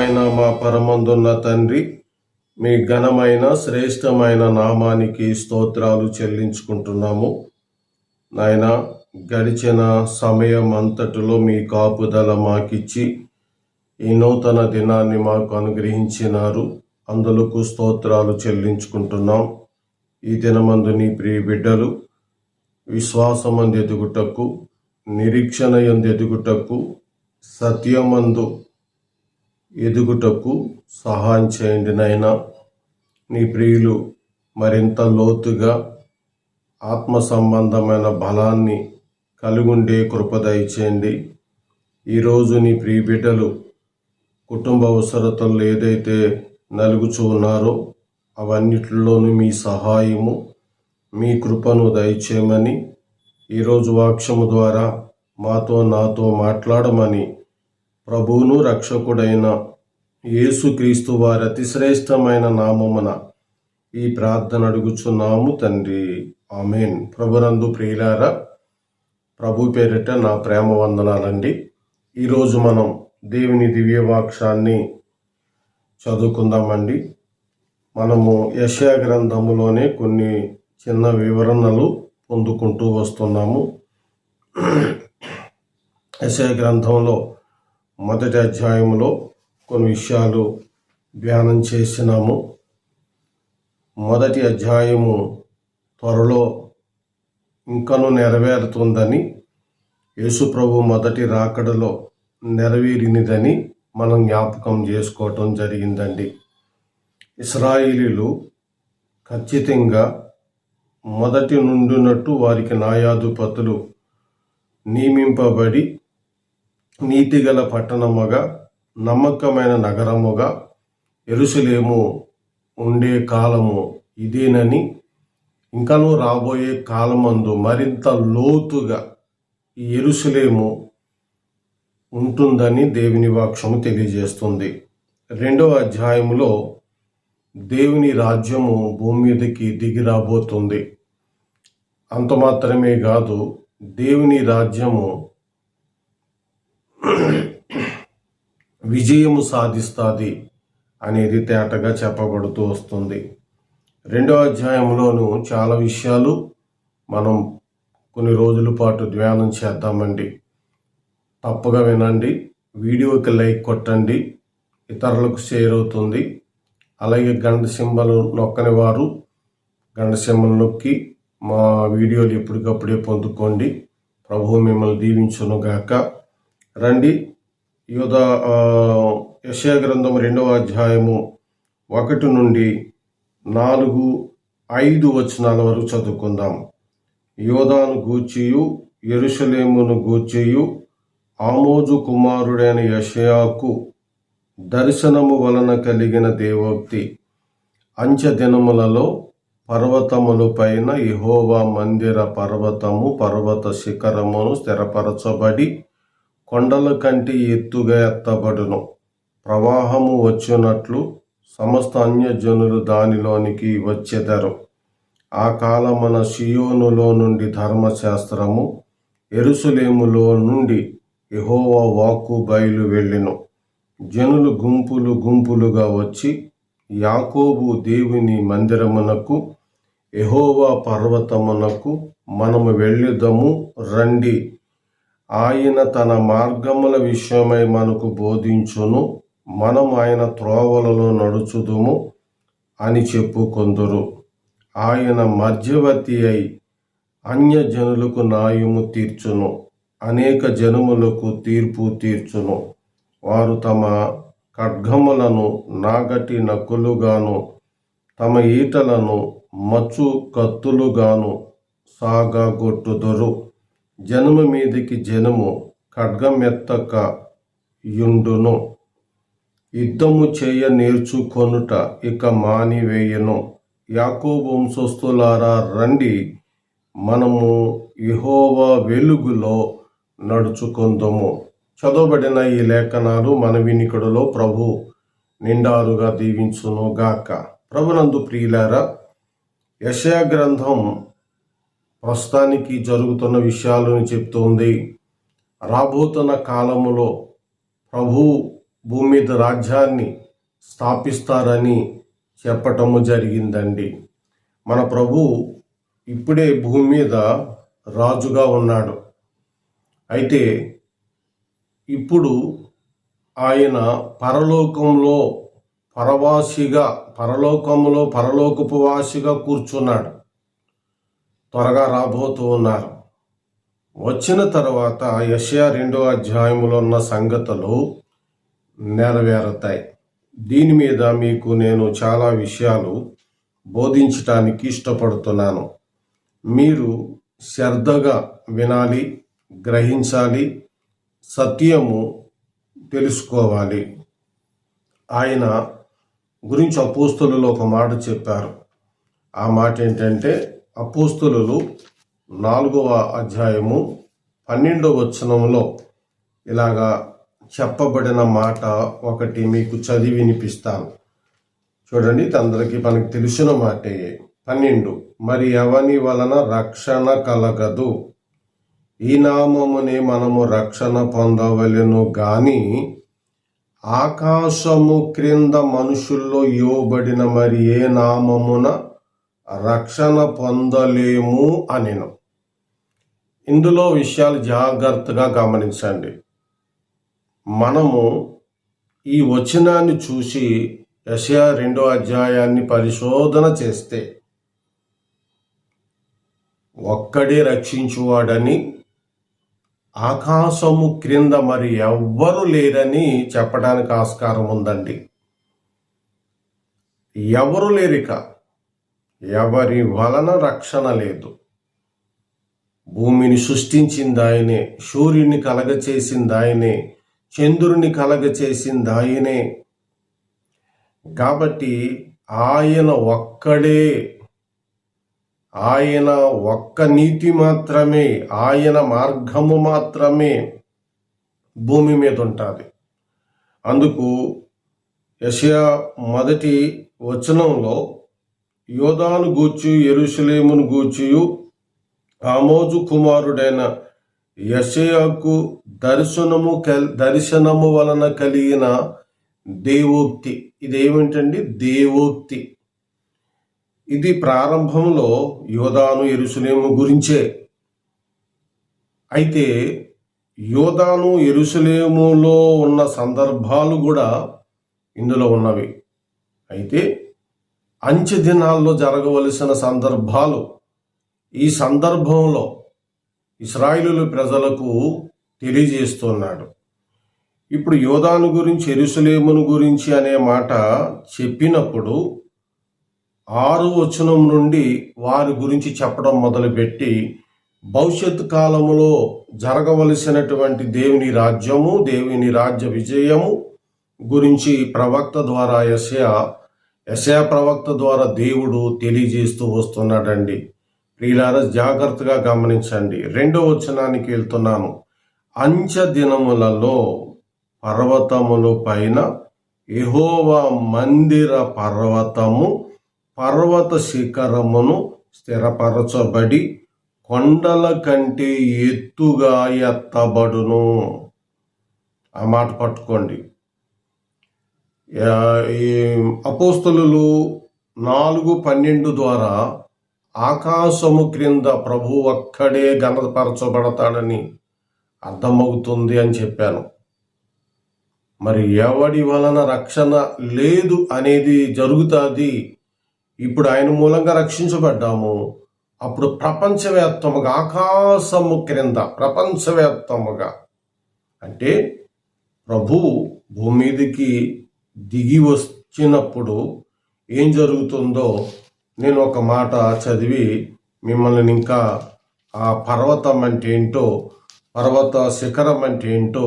అయిన మా పరమందున్న తండ్రి, మీ ఘనమైన శ్రేష్టమైన నామానికి స్తోత్రాలు చెల్లించుకుంటున్నాము. నాయన, గడిచిన సమయం అంతటిలో మీ కాపుదల మాకిచ్చి ఈ నూతన దినాన్ని మాకు అనుగ్రహించినారు. అందులకు స్తోత్రాలు చెల్లించుకుంటున్నాం. ఈ దినమందు నీ ప్రియ బిడ్డలు విశ్వాసమందు ఎదుగుటకు, నిరీక్షణ యందు ఎదుగుటకు, సత్యమందు ఎదుగుటకు సహాయం చేయండి నాయనా. నీ ప్రియులు మరింత లోతుగా ఆత్మ సంబంధమైన బలాన్ని కలిగుండే కృప దయచేయండి. ఈరోజు నీ ప్రియ బిడ్డలు కుటుంబ అవసరతలు ఏదైతే నలుగుచూ ఉన్నారో అవన్నిటిలోనూ మీ సహాయము, మీ కృపను దయచేయమని, ఈరోజు వాక్యము ద్వారా నాతో మాట్లాడమని ప్రభువును రక్షకుడైన యేసుక్రీస్తు వారి అతిశ్రేష్టమైన నామమున ఈ ప్రార్థన అడుగుచున్నాము తండ్రి, ఆమేన్. ప్రభునందు ప్రియులారా, ప్రభు పేరిట నా ప్రేమ వందనాలండి. ఈరోజు మనం దేవుని దివ్యవాక్యాన్ని చదువుకుందామండి. మనము యెషయా గ్రంథములోనే కొన్ని చిన్న వివరణలు పొందుకుంటూ వస్తున్నాము. యెషయా గ్రంథంలో మొదటి అధ్యాయంలో కొన్ని విషయాలు ధ్యానం చేసినాము. మొదటి అధ్యాయము త్వరలో ఇంకనూ నెరవేరుతుందని, యేసుప్రభు మొదటి రాకడలో నెరవేరినదని మనం జ్ఞాపకం చేసుకోవటం జరిగిందండి. ఇశ్రాయేలీలు ఖచ్చితంగా మొదటి నుండినట్టు వారికి న్యాయాధిపతులు నియమింపబడి నీతిగల పట్టణముగా, నమ్మకమైన నగరముగా యెరూషలేము ఉండే కాలము ఇదేనని, ఇంకనూ రాబోయే కాలమందు మరింత లోతుగా ఈ యెరూషలేము ఉంటుందని దేవుని వాక్యము తెలియజేస్తుంది. 2వ అధ్యాయములో దేవుని రాజ్యము భూమి మీదకి దిగి రాబోతుంది. అంత మాత్రమే కాదు, దేవుని రాజ్యము విజయము సాధిస్తుంది అనేది తేటగా చెప్పబడుతూ వస్తుంది. 2వ అధ్యాయంలోనూ చాలా విషయాలు మనం కొన్ని రోజుల పాటు ధ్యానం చేద్దామండి. తప్పగా వినండి, వీడియోకి లైక్ కొట్టండి, ఇతరులకు షేర్ అవుతుంది. అలాగే గంట సింబల్ నొక్కని వారు గంట సింబల్ నొక్కి మా వీడియోలు ఎప్పటికప్పుడే పొందుకోండి. ప్రభువు మిమ్మల్ని దీవించునుగాక. రండి, యెషయా గ్రంథం 2వ అధ్యాయము 1 నుండి 4, 5 వచనాల వరకు చదువుకుందాం. యోదాను గూర్చియు యెరూషలేమును గూర్చియు ఆమోజు కుమారుడైన యెషయాకు దర్శనము వలన కలిగిన దేవోక్తి. అంచె దినములలో పర్వతముల పైన యెహోవా మందిర పర్వత శిఖరమును స్థిరపరచబడి కొండల కంటే ఎత్తుగా ఎత్తబడును. ప్రవాహము వచ్చినట్లు సమస్త అన్యజనులు దానిలోనికి వచ్చెదరు. ఆ కాలమున సియోనులో నుండి ధర్మశాస్త్రము, యెరూషలేములో నుండి యెహోవా వాక్కు బయలు వెళ్ళెను. జనులు గుంపులు గుంపులుగా వచ్చి యాకోబు దేవుని మందిరమునకు, యెహోవా పర్వతమునకు మనము వెళ్ళుదము రండి, ఆయన తన మార్గముల విషయమై మనకు బోధించును, మనం ఆయన త్రోవలలో నడుచుదుము అని చెప్పుకొందురు. ఆయన మధ్యవర్తి అయి అన్యజనులకు న్యాయము తీర్చును, అనేక జనములకు తీర్పు తీర్చును. వారు తమ ఖడ్గములను నాగటి నక్కులుగాను, తమ ఈటలను మచ్చు కత్తులుగాను సాగగొట్టుదురు. జనము మీదికి జనము ఖడ్గమెత్తక యుండును. యుద్ధము చేయ నేర్చుకొనుట ఇక మానివేయను. యాకోబు వంశస్థులారా రండి, మనము యెహోవా వెలుగులో నడుచుకుందుము. చదవబడిన ఈ లేఖనాలు మన వినికిడిలో ప్రభు నిండారుగా దీవించును గాక. ప్రభునందు ప్రియులారా, యెషయా గ్రంథం ప్రస్తుతానికి జరుగుతున్న విషయాలను చెప్తుంది. రాబోతున్న కాలములో ప్రభు భూమి మీద రాజ్యాన్ని స్థాపిస్తారని చెప్పటము జరిగిందండి. మన ప్రభు ఇప్పుడే భూమి మీద రాజుగా ఉన్నాడు. అయితే ఇప్పుడు ఆయన పరలోకపు వాసిగా కూర్చున్నాడు. త్వరగా రాబోతూ ఉన్నారు. వచ్చిన తర్వాత యెషయా 2వ అధ్యాయములో ఉన్న సంగతులు నెరవేరుతాయి. దీని మీద మీకు నేను చాలా విషయాలు బోధించటానికి ఇష్టపడుతున్నాను. మీరు శ్రద్ధగా వినాలి, గ్రహించాలి, సత్యము తెలుసుకోవాలి. ఆయన గురించి అపోస్తలులు ఒక మాట చెప్పారు. ఆ మాట ఏంటంటే, అపోస్తలులు 4వ అధ్యాయము 12వ వచనంలో ఇలాగా చెప్పబడిన మాట ఒకటి మీకు చదివి వినిపిస్తాను. చూడండి, అందరికీ మనకు తెలిసిన మాటే. 12, మరి ఎవని వలన రక్షణ కలగదు, ఈ నామమునే మనము రక్షణ పొందవలెను గాని ఆకాశము క్రింద మనుషుల్లో ఇవ్వబడిన మరి ఏ నామమున రక్షణ పొందలేము అనెను. ఇందులో విషయాలు జాగ్రత్తగా గమనించండి. మనము ఈ వచనాన్ని చూసి యెషయా 2వ అధ్యాయాన్ని పరిశోధన చేస్తే ఒక్కడే రక్షించువాడని, ఆకాశము క్రింద మరి ఎవ్వరు లేరని చెప్పడానికి ఆస్కారం ఉందండి. ఎవరు లేరిక, ఎవరి వలన రక్షణ లేదు. భూమిని సృష్టించింది ఆయనే, సూర్యుని కలగచేసింది ఆయనే, చంద్రుని కలగచేసింది ఆయనే. కాబట్టి ఆయన ఒక్కడే, ఆయన ఒక్క నీతి మాత్రమే, ఆయన మార్గము మాత్రమే భూమి మీద ఉంటుంది. అందుకు యెషయా 1వ వచనంలో యోదాను గూర్చి, యెరూషలేమును గూర్చి ఆమోజు కుమారుడైన యెషయాకు దర్శనము వలన కలిగిన దేవోక్తి. ఇదేమిటండి? దేవోక్తి. ఇది ప్రారంభంలో యోదాను, యెరూషలేము గురించే. అయితే యోదాను, యెరూషలేములో ఉన్న సందర్భాలు కూడా ఇందులో ఉన్నవి. అయితే అంచె దినాల్లో జరగవలసిన సందర్భాలు ఈ సందర్భంలో ఇశ్రాయేలు ప్రజలకు తెలియజేస్తున్నాడు. ఇప్పుడు యోదాను గురించి, యెరూషలేమును గురించి అనే మాట చెప్పినప్పుడు 6వ వచనం నుండి వారి గురించి చెప్పడం మొదలుపెట్టి భవిష్యత్ కాలములో జరగవలసినటువంటి దేవుని రాజ్యము, దేవుని రాజ్య విజయము గురించి ప్రవక్త ద్వారా యెషయా ప్రవక్త ద్వారా దేవుడు తెలియజేస్తూ వస్తున్నాడండి. ప్రియులారా, జాగ్రత్తగా గమనించండి. 2వ వచనానికి వెళ్తున్నాను. అంచె దినములలో పర్వతముల పైన యెహోవా మందిర పర్వత శిఖరమును స్థిరపరచబడి కొండల కంటే ఎత్తుగా ఎత్తబడును. ఆ మాట పట్టుకోండి. అపోస్తలులు 4:12 ద్వారా ఆకాశము క్రింద ప్రభు ఒక్కడే ఘనపరచబడతాడని అర్థమవుతుంది అని చెప్పాను. మరి ఎవడి వలన రక్షణ లేదు అనేది జరుగుతుంది. ఇప్పుడు ఆయన మూలంగా రక్షించబడ్డాము. అప్పుడు ప్రపంచవ్యాప్తముగా, ఆకాశము క్రింద ప్రపంచవ్యాప్తముగా, అంటే ప్రభు భూమి మీదకి దిగి వచ్చినప్పుడు ఏం జరుగుతుందో నేను ఒక మాట చదివి మిమ్మల్ని ఇంకా ఆ పర్వతం అంటే ఏంటో, పర్వత శిఖరం అంటే ఏంటో,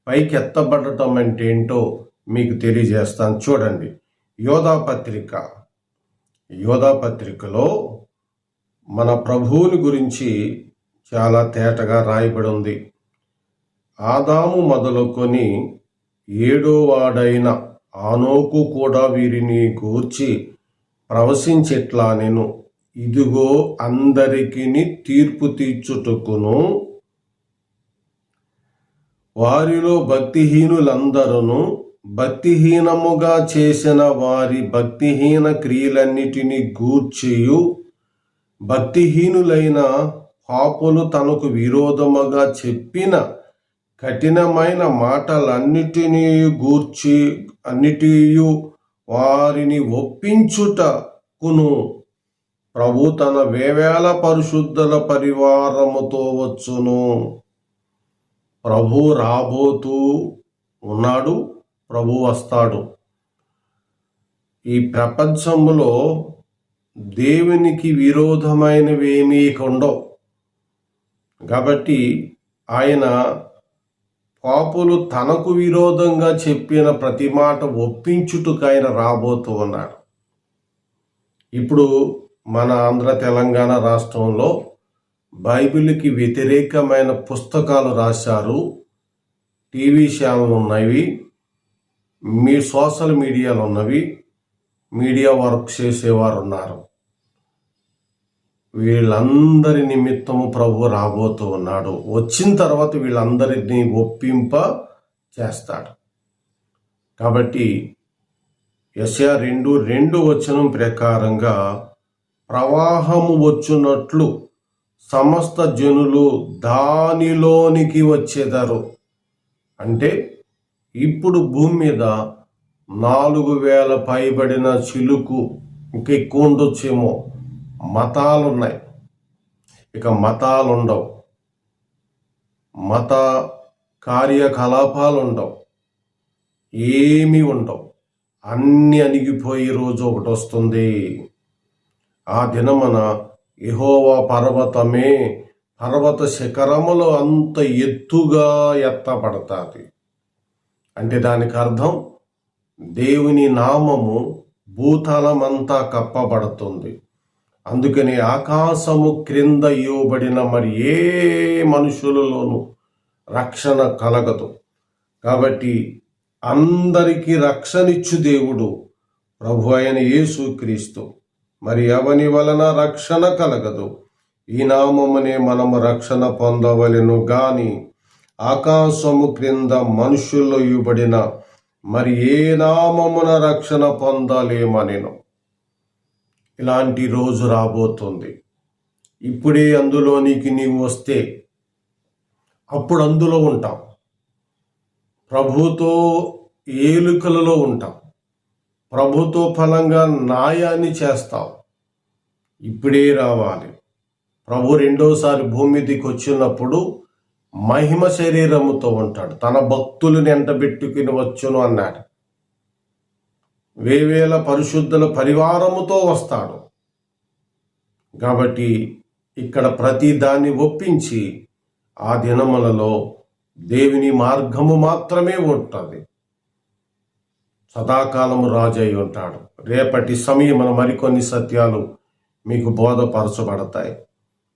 పైకి ఎత్తబడటం అంటే ఏంటో మీకు తెలియజేస్తాను. చూడండి, యోధా పత్రికలో మన ప్రభువుని గురించి చాలా తేటగా రాయబడి ఉంది. ఆదాము మొదలుకొని 7వ వాడైన ఆనోకు కూడా వీరిని గూర్చి ప్రవశించెట్లా నేను, ఇదిగో అందరికిని తీర్పు తీర్చుటకును వారిలో భక్తిహీనులందరూ భక్తిహీనముగా చేసిన వారి భక్తిహీన క్రియలన్నిటినీ గూర్చియు, భక్తిహీనులైన పాపులు తనకు విరోధముగా చెప్పిన కఠినమైన మాటలన్నిటినీ గూర్చి వారిని ఒప్పించుటకును ప్రభు తన వేవేల పరిశుద్ధుల పరివారముతో వచ్చును. ప్రభు రాబోతూ ఉన్నాడు, ప్రభు వస్తాడు. ఈ ప్రపంచంలో దేవునికి విరోధమైనవి ఏమీ ఉండవు. కాబట్టి ఆయన పాపులు తనకు విరోధంగా చెప్పిన ప్రతి మాట ఒప్పించుటకు ఆయన రాబోతూ ఉన్నాడు. ఇప్పుడు మన ఆంధ్ర తెలంగాణ రాష్ట్రంలో బైబిల్కి వ్యతిరేకమైన పుస్తకాలు రాశారు. టీవీ ఛానల్ ఉన్నవి, మీ సోషల్ మీడియాలు ఉన్నవి, మీడియా వర్క్ చేసేవారు ఉన్నారు. వీళ్ళందరి నిమిత్తము ప్రభు రాబోతూ ఉన్నాడు. వచ్చిన తర్వాత వీళ్ళందరినీ ఒప్పింప చేస్తాడు. కాబట్టి యెషయా 2:2 ప్రకారంగా ప్రవాహము వచ్చునట్లు సమస్త జనులు దానిలోనికి వచ్చేదారు. అంటే ఇప్పుడు భూమి మీద 4,000 పైబడిన చిలుకు, ఇంకెక్కువ ఉండొచ్చేమో, మతాలున్నాయి. ఇక మతాలు ఉండవు, మత కార్యకలాపాలు ఉండవు, ఏమీ ఉండవు. అన్ని అణిగిపోయే రోజు ఒకటి వస్తుంది. ఆ దినమున యెహోవా పర్వత శిఖరములు అంత ఎత్తుగా ఎత్తబడతాది. అంటే దానికి అర్థం దేవుని నామము భూతలమంతా కప్పబడుతుంది. అందుకని ఆకాశము క్రింద ఇవ్వబడిన మరి ఏ మనుషులలోనూ రక్షణ కలగదు. కాబట్టి అందరికీ రక్షణిచ్చు దేవుడు ప్రభు అయిన యేసుక్రీస్తు. మరి ఎవని వలన రక్షణ కలగదు? ఈ నామమునే మనము రక్షణ పొందవలెను గాని ఆకాశము క్రింద మనుషుల్లో ఇవ్వబడిన మరి ఏ నామమున రక్షణ పొందలేమనెను. ఇలాంటి రోజు రాబోతుంది. ఇప్పుడే అందులోనికి నీవు వస్తే అప్పుడు అందులో ఉంటాం. ప్రభుతో ఏలుకలలో ఉంటాం. ప్రభుతో ఫలంగా న్యాయాన్ని చేస్తాం. ఇప్పుడే రావాలి. ప్రభు రెండోసారి భూమి మీదకి వచ్చినప్పుడు మహిమ శరీరముతో ఉంటాడు. తన భక్తులను ఎంటబెట్టుకుని వచ్చును అన్నాడు. వేవేల పరిశుద్ధుల పరివారముతో వస్తాడు. కాబట్టి ఇక్కడ ప్రతి దాన్ని ఒప్పించి ఆ దినములలో దేవుని మార్గము మాత్రమే ఉంటుంది. సదాకాలము రాజు అయి ఉంటాడు. రేపటి సమయమున మరికొన్ని సత్యాలు మీకు బోధపరచబడతాయి.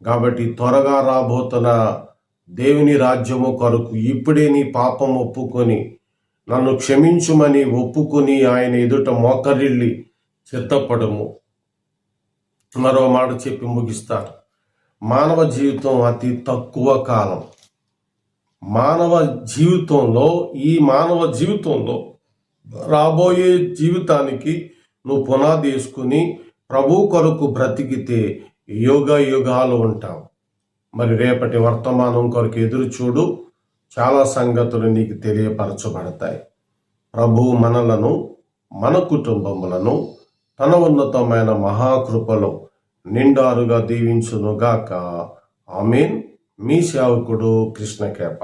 కాబట్టి త్వరగా రాబోతున్న దేవుని రాజ్యము కొరకు ఇప్పుడే నీ పాపం ఒప్పుకొని నన్ను క్షమించుమని ఒప్పుకొని ఆయన ఎదుట మోకరిల్లి సిద్ధపడము. మరో మాట చెప్పి ముగిస్తారు. మానవ జీవితం అతి తక్కువ కాలం. ఈ మానవ జీవితంలో రాబోయే జీవితానికి నువ్వు పునాది వేసుకుని ప్రభు కొరకు బ్రతికితే యుగాలు ఉంటావు. మరి రేపటి వర్తమానం కొరకు ఎదురు చూడు. చాలా సంగతులు నీకు తెలియపరచబడతాయి. ప్రభు మనలను, మన కుటుంబములను తన ఉన్నతమైన మహాకృపలో నిండారుగా దీవించునుగాక. ఆమేన్. మీ సేవకుడు కృష్ణ కేప.